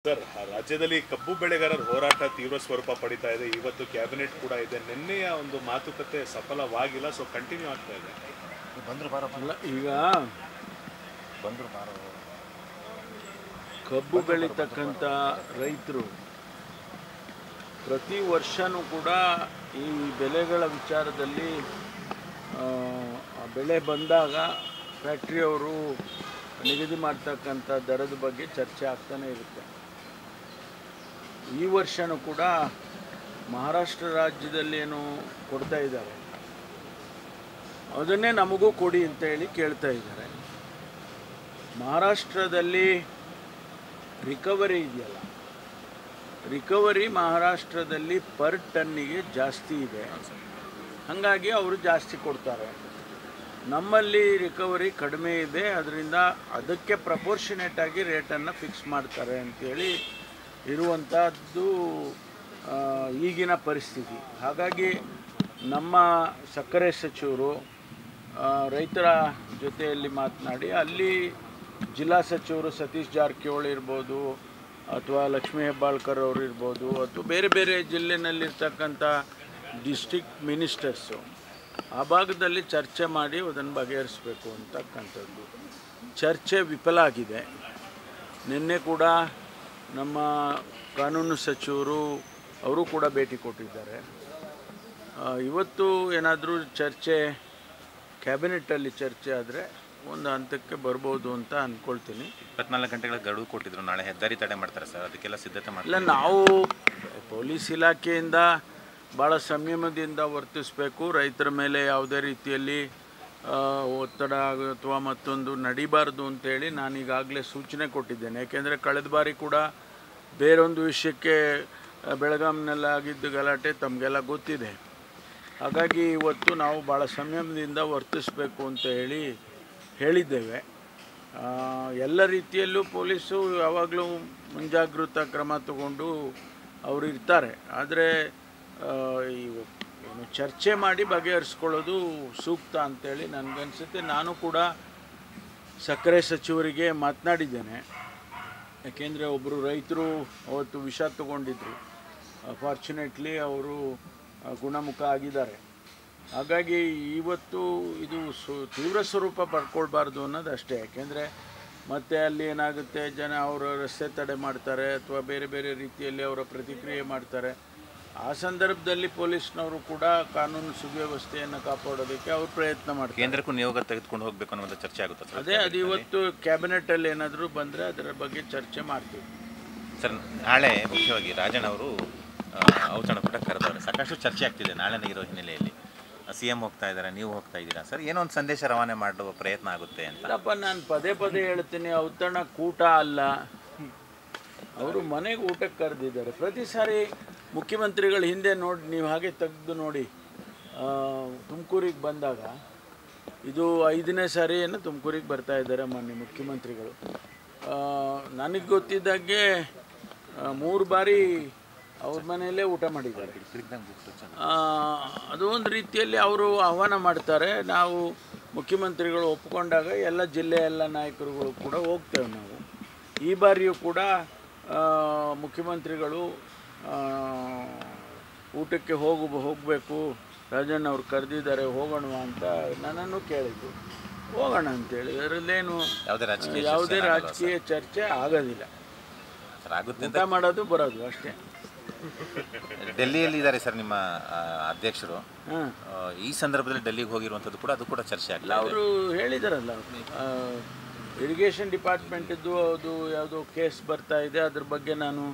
Sir, ರಾಜ್ಯದಲ್ಲಿ ಕಬ್ಬು ಬೆಳೆಗಾರರ ಹೋರಾಟ ತೀವ್ರ ಸ್ವರೂಪ ಪಡಿತಾ ಇದೆ. ಇವತ್ತು ಕ್ಯಾಬಿನೆಟ್ ಕೂಡ ಇದೆ. ನಿನ್ನೆಯ ಒಂದು ಮಾತುಕತೆ ಸಫಲವಾಗಿಲ್ಲ, ಸೊ ಕಂಟಿನ್ಯೂ ಆಗ್ತಾ ಇದೆ. ಈಗ ಕಬ್ಬು ಬೆಳೀತಕ್ಕಂಥ ರೈತರು ಪ್ರತಿ ವರ್ಷವೂ ಕೂಡ ಈ ಬೆಲೆಗಳ ವಿಚಾರದಲ್ಲಿ ಬೆಳೆ ಬಂದಾಗ ಫ್ಯಾಕ್ಟ್ರಿಯವರು ನಿಗದಿ ಮಾಡ್ತಕ್ಕಂಥ ದರದ ಬಗ್ಗೆ ಚರ್ಚೆ ಆಗ್ತಾನೆ ಇರುತ್ತೆ. ಈ ವರ್ಷವೂ ಕೂಡ ಮಹಾರಾಷ್ಟ್ರ ರಾಜ್ಯದಲ್ಲಿ ಏನು ಕೊಡ್ತಾ ಇದ್ದಾರೆ ಅದನ್ನೇ ನಮಗೂ ಕೊಡಿ ಅಂತ ಹೇಳಿ ಕೇಳ್ತಾ ಇದ್ದಾರೆ. ಮಹಾರಾಷ್ಟ್ರದಲ್ಲಿ ರಿಕವರಿ ಇದೆಯಲ್ಲ, ರಿಕವರಿ ಮಹಾರಾಷ್ಟ್ರದಲ್ಲಿ ಪರ್ ಟನ್ನಿಗೆ ಜಾಸ್ತಿ ಇದೆ, ಹಾಗಾಗಿ ಅವರು ಜಾಸ್ತಿ ಕೊಡ್ತಾರೆ. ನಮ್ಮಲ್ಲಿ ರಿಕವರಿ ಕಡಿಮೆ ಇದೆ, ಅದರಿಂದ ಅದಕ್ಕೆ ಪ್ರಪೋರ್ಷನೇಟಾಗಿ ರೇಟನ್ನು ಫಿಕ್ಸ್ ಮಾಡ್ತಾರೆ ಅಂಥೇಳಿ ಇರುವಂಥದ್ದು ಈಗಿನ ಪರಿಸ್ಥಿತಿ. ಹಾಗಾಗಿ ನಮ್ಮ ಸಕ್ಕರೆ ಸಚಿವರು ರೈತರ ಜೊತೆಯಲ್ಲಿ ಮಾತನಾಡಿ ಅಲ್ಲಿ ಜಿಲ್ಲಾ ಸಚಿವರು ಸತೀಶ್ ಜಾರಕಿಹೊಳಿ ಇರ್ಬೋದು ಅಥವಾ ಲಕ್ಷ್ಮೀ ಹೆಬ್ಬಾಳ್ಕರ್ ಅವರು ಇರ್ಬೋದು ಅಥವಾ ಬೇರೆ ಬೇರೆ ಜಿಲ್ಲೆನಲ್ಲಿರ್ತಕ್ಕಂಥ ಡಿಸ್ಟ್ರಿಕ್ಟ್ ಮಿನಿಸ್ಟರ್ಸು ಆ ಭಾಗದಲ್ಲಿ ಚರ್ಚೆ ಮಾಡಿ ಅದನ್ನು ಬಗೆಹರಿಸಬೇಕು ಅಂತಕ್ಕಂಥದ್ದು. ಚರ್ಚೆ ವಿಫಲ ಆಗಿದೆ. ನಿನ್ನೆ ಕೂಡ ನಮ್ಮ ಕಾನೂನು ಸಚಿವರು ಅವರು ಕೂಡ ಭೇಟಿ ಕೊಟ್ಟಿದ್ದಾರೆ. ಇವತ್ತು ಏನಾದರೂ ಚರ್ಚೆ ಕ್ಯಾಬಿನೆಟ್ಟಲ್ಲಿ ಚರ್ಚೆ ಆದರೆ ಒಂದು ಹಂತಕ್ಕೆ ಬರ್ಬೋದು ಅಂತ ಅಂದ್ಕೊಳ್ತೀನಿ. 24 ಗಂಟೆಗಳ ಗಡುವು ಕೊಟ್ಟಿದ್ರು, ನಾಳೆ ಹೆದ್ದಾರಿ ತಡೆ ಮಾಡ್ತಾರೆ ಸರ್, ಅದಕ್ಕೆಲ್ಲ ಸಿದ್ಧತೆ ಮಾಡಿ. ಇಲ್ಲ, ನಾವು ಪೊಲೀಸ್ ಇಲಾಖೆಯಿಂದ ಭಾಳ ಸಂಯಮದಿಂದ ವರ್ತಿಸಬೇಕು. ರೈತರ ಮೇಲೆ ಯಾವುದೇ ರೀತಿಯಲ್ಲಿ ಒತ್ತಡ ಅಥವಾ ಮತ್ತೊಂದು ನಡಿಬಾರ್ದು ಅಂತೇಳಿ ನಾನು ಈಗಾಗಲೇ ಸೂಚನೆ ಕೊಟ್ಟಿದ್ದೇನೆ. ಯಾಕೆಂದರೆ ಕಳೆದ ಬಾರಿ ಕೂಡ ಬೇರೊಂದು ವಿಷಯಕ್ಕೆ ಬೆಳಗಾಂನಲ್ಲಾಗಿದ್ದು ಗಲಾಟೆ ತಮಗೆಲ್ಲ ಗೊತ್ತಿದೆ. ಹಾಗಾಗಿ ಇವತ್ತು ನಾವು ಭಾಳ ಸಂಯಮದಿಂದ ವರ್ತಿಸಬೇಕು ಅಂತ ಹೇಳಿದ್ದೇವೆ. ಎಲ್ಲ ರೀತಿಯಲ್ಲೂ ಪೊಲೀಸು ಯಾವಾಗಲೂ ಮುಂಜಾಗೃತಾ ಕ್ರಮ ತಗೊಂಡು ಅವರು ಇರ್ತಾರೆ. ಆದರೆ ಏನು ಚರ್ಚೆ ಮಾಡಿ ಬಗೆಹರಿಸ್ಕೊಳ್ಳೋದು ಸೂಕ್ತ ಅಂತೇಳಿ ನನಗನ್ಸುತ್ತೆ. ನಾನು ಕೂಡ ಸಕ್ಕರೆ ಸಚಿವರಿಗೆ ಮಾತನಾಡಿದ್ದೇನೆ. ಯಾಕೆಂದರೆ ಒಬ್ಬರು ರೈತರು ಅವತ್ತು ವಿಷ ತಗೊಂಡಿದ್ರು, ಫಾರ್ಚುನೇಟ್ಲಿ ಅವರು ಗುಣಮುಖ ಆಗಿದ್ದಾರೆ. ಹಾಗಾಗಿ ಇವತ್ತು ಇದು ತೀವ್ರ ಸ್ವರೂಪ ಪಡ್ಕೊಳ್ಬಾರ್ದು ಅನ್ನೋದು ಅಷ್ಟೇ. ಯಾಕೆಂದರೆ ಮತ್ತೆ ಅಲ್ಲಿ ಏನಾಗುತ್ತೆ, ಜನ ಅವರ ರಸ್ತೆ ತಡೆ ಮಾಡ್ತಾರೆ ಅಥವಾ ಬೇರೆ ಬೇರೆ ರೀತಿಯಲ್ಲಿ ಅವರ ಪ್ರತಿಕ್ರಿಯೆ ಮಾಡ್ತಾರೆ. ಆ ಸಂದರ್ಭದಲ್ಲಿ ಪೊಲೀಸ್ನವರು ಕೂಡ ಕಾನೂನು ಸುವ್ಯವಸ್ಥೆಯನ್ನು ಕಾಪಾಡೋದಕ್ಕೆ ಅವರು ಪ್ರಯತ್ನ ಮಾಡ್ತಾರೆ. ಕೇಂದ್ರಕ್ಕೂ ನಿಯೋಗ ತೆಗೆದುಕೊಂಡು ಹೋಗಬೇಕು ಅನ್ನೋದು ಚರ್ಚೆ ಆಗುತ್ತೆ ಸರ್. ಅದು ಇವತ್ತು ಕ್ಯಾಬಿನೆಟಲ್ಲಿ ಏನಾದರೂ ಬಂದರೆ ಅದರ ಬಗ್ಗೆ ಚರ್ಚೆ ಮಾಡ್ತೀವಿ ಸರ್. ನಾಳೆ ಮುಖ್ಯವಾಗಿ ರಾಜಣ್ಣ ಅವರು ಔತಣಕೂಟ ಕರೆದವರು, ಸಾಕಷ್ಟು ಚರ್ಚೆ ಆಗ್ತಿದೆ ನಾಳೆನೇ ಇರೋ ಹಿನ್ನೆಲೆಯಲ್ಲಿ. CM ಹೋಗ್ತಾ ಇದ್ದಾರೆ, ನೀವು ಹೋಗ್ತಾ ಇದ್ದೀರಾ ಸರ್, ಏನೋ ಒಂದು ಸಂದೇಶ ರವಾನೆ ಮಾಡುವ ಪ್ರಯತ್ನ ಆಗುತ್ತೆ ಅಂತ. ಅಲ್ಲಪ್ಪ, ನಾನು ಪದೇ ಪದೇ ಹೇಳ್ತೀನಿ, ಔತಣಕೂಟ ಅಲ್ಲ, ಅವರು ಮನೆಗೆ ಊಟಕ್ಕೆ ಕರೆದಿದ್ದಾರೆ. ಪ್ರತಿ ಸಾರಿ ಮುಖ್ಯಮಂತ್ರಿಗಳು ಹಿಂದೆ ನೋಡಿ, ನೀವು ಹಾಗೆ ತೆಗೆದು ನೋಡಿ, ತುಮಕೂರಿಗೆ ಬಂದಾಗ ಇದು 5ನೇ ಸಾರಿಯನ್ನು ತುಮಕೂರಿಗೆ ಬರ್ತಾ ಇದ್ದಾರೆ ಮಾನ್ಯ ಮುಖ್ಯಮಂತ್ರಿಗಳು. ನನಗೆ ಗೊತ್ತಿದ್ದಾಗೆ 3 ಬಾರಿ ಅವ್ರ ಮನೆಯಲ್ಲೇ ಊಟ ಮಾಡಿದ್ದಾರೆ. ಅದು ಒಂದು ರೀತಿಯಲ್ಲಿ ಅವರು ಆಹ್ವಾನ ಮಾಡ್ತಾರೆ. ನಾವು ಮುಖ್ಯಮಂತ್ರಿಗಳು ಒಪ್ಪಿಕೊಂಡಾಗ ಎಲ್ಲ ಜಿಲ್ಲೆಯ ಎಲ್ಲ ನಾಯಕರುಗಳು ಕೂಡ ಹೋಗ್ತೇವೆ ನಾವು. ಈ ಬಾರಿಯೂ ಕೂಡ ಮುಖ್ಯಮಂತ್ರಿಗಳು ಊಟಕ್ಕೆ ಹೋಗಬೇಕು, ರಾಜಣ್ಣ ಅವ್ರು ಕರೆದಿದ್ದಾರೆ, ಹೋಗೋಣ ಅಂತ ನನ್ನನ್ನು ಕೇಳಿದ್ರು. ಹೋಗೋಣ ಅಂತೇಳಿ, ಅದರಲ್ಲೇನು ಯಾವುದೇ ರಾಜಕೀಯ ಚರ್ಚೆ ಆಗೋದಿಲ್ಲ. ಊಟ ಮಾಡೋದು ಬರೋದು ಅಷ್ಟೇ. ಡೆಲ್ಲಿಯಲ್ಲಿ ಇದ್ದಾರೆ ಸರ್ ನಿಮ್ಮ ಅಧ್ಯಕ್ಷರು. ಈ ಸಂದರ್ಭದಲ್ಲಿ ಡೆಲ್ಲಿಗೆ ಹೋಗಿರುವಂಥದ್ದು ಕೂಡ ಅದು ಕೂಡ ಚರ್ಚೆ ಆಗಿಲ್ಲ. ಅವರು ಹೇಳಿದಾರಲ್ಲ, ಇರಿಗೇಷನ್ ಡಿಪಾರ್ಟ್ಮೆಂಟಿದ್ದು ಅದು ಯಾವುದೋ ಕೇಸ್ ಬರ್ತಾ ಇದೆ, ಅದ್ರ ಬಗ್ಗೆ ನಾನು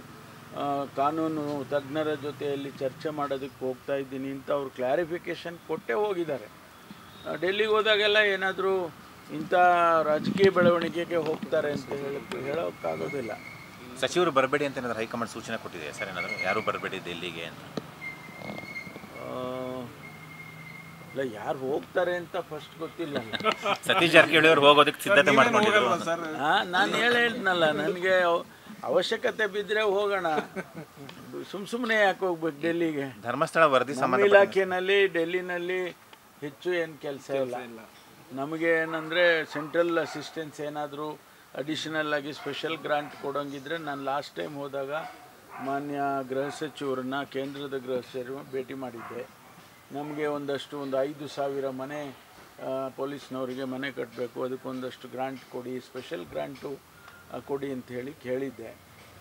ಕಾನೂನು ತಜ್ಞರ ಜೊತೆಯಲ್ಲಿ ಚರ್ಚೆ ಮಾಡೋದಕ್ಕೆ ಹೋಗ್ತಾ ಇದ್ದೀನಿ ಅಂತ ಅವರು ಕ್ಲಾರಿಫಿಕೇಷನ್ ಕೊಟ್ಟೇ ಹೋಗಿದ್ದಾರೆ. ಡೆಲ್ಲಿಗೆ ಹೋದಾಗೆಲ್ಲ ಏನಾದರೂ ಇಂಥ ರಾಜಕೀಯ ಬೆಳವಣಿಗೆಗೆ ಹೋಗ್ತಾರೆ ಅಂತ ಹೇಳೋಕ್ಕಾಗೋದಿಲ್ಲ. ಸಚಿವರು ಬರಬೇಡಿ ಅಂತ ಏನಾದರೂ ಹೈಕಮಾಂಡ್ ಸೂಚನೆ ಕೊಟ್ಟಿದೆ ಸರ್? ಏನಾದರೂ ಯಾರು ಬರಬೇಡಿ ಡೆಲ್ಲಿಗೆ ಅಂತ? ಇಲ್ಲ, ಯಾರು ಹೋಗ್ತಾರೆ ಅಂತ ಫಸ್ಟ್ ಗೊತ್ತಿಲ್ಲ. ಸತೀಶ್ ಜಾರಕಿಹೊಳಿ ಅವರು ಹೋಗೋದಕ್ಕೆ ಸಿದ್ಧತೆ ಮಾಡ್ಕೊಂಡಿದ್ರು. ನಾನು ಹೇಳಿದ್ನಲ್ಲ, ನನಗೆ ಅವಶ್ಯಕತೆ ಬಿದ್ದರೆ ಹೋಗೋಣ, ಸುಮ್ಮನೆ ಯಾಕೆ ಹೋಗ್ಬೇಕು ಡೆಲ್ಲಿಗೆ? ಧರ್ಮಸ್ಥಳ ವರದಿ ಇಲಾಖೆಯಲ್ಲಿ ಡೆಲ್ಲಿನಲ್ಲಿ ಹೆಚ್ಚು ಏನು ಕೆಲಸ ಇಲ್ಲ. ನಮಗೆ ಏನಂದರೆ ಸೆಂಟ್ರಲ್ ಅಸಿಸ್ಟೆನ್ಸ್ ಏನಾದರೂ ಅಡಿಷನಲ್ ಆಗಿ ಸ್ಪೆಷಲ್ ಗ್ರಾಂಟ್ ಕೊಡೋಂಗಿದ್ರೆ ನಾನು ಲಾಸ್ಟ್ ಟೈಮ್ ಹೋದಾಗ ಮಾನ್ಯ ಗೃಹ ಸಚಿವರನ್ನ ಕೇಂದ್ರದ ಗೃಹ ಸಚಿವರು ಭೇಟಿ ಮಾಡಿದ್ದೆ. ನಮಗೆ ಒಂದು 5,000 ಮನೆ ಪೊಲೀಸ್ನವರಿಗೆ ಮನೆ ಕಟ್ಟಬೇಕು, ಅದಕ್ಕೊಂದಷ್ಟು ಗ್ರಾಂಟ್ ಕೊಡಿ, ಸ್ಪೆಷಲ್ ಗ್ರಾಂಟು ಕೊಡಿ ಅಂತ ಹೇಳಿ ಕೇಳಿದ್ದೆ.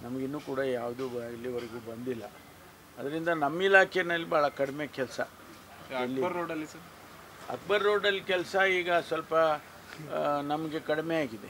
ನಮಗಿನ್ನೂ ಕೂಡ ಯಾವುದೂ ಇಲ್ಲಿವರೆಗೂ ಬಂದಿಲ್ಲ. ಅದರಿಂದ ನಮ್ಮ ಇಲಾಖೆಯಲ್ಲಿ ಭಾಳ ಕಡಿಮೆ ಕೆಲಸ. ಅಕ್ಬರ್ ರೋಡಲ್ಲಿ ಕೆಲಸ ಈಗ ಸ್ವಲ್ಪ ನಮಗೆ ಕಡಿಮೆ ಆಗಿದೆ.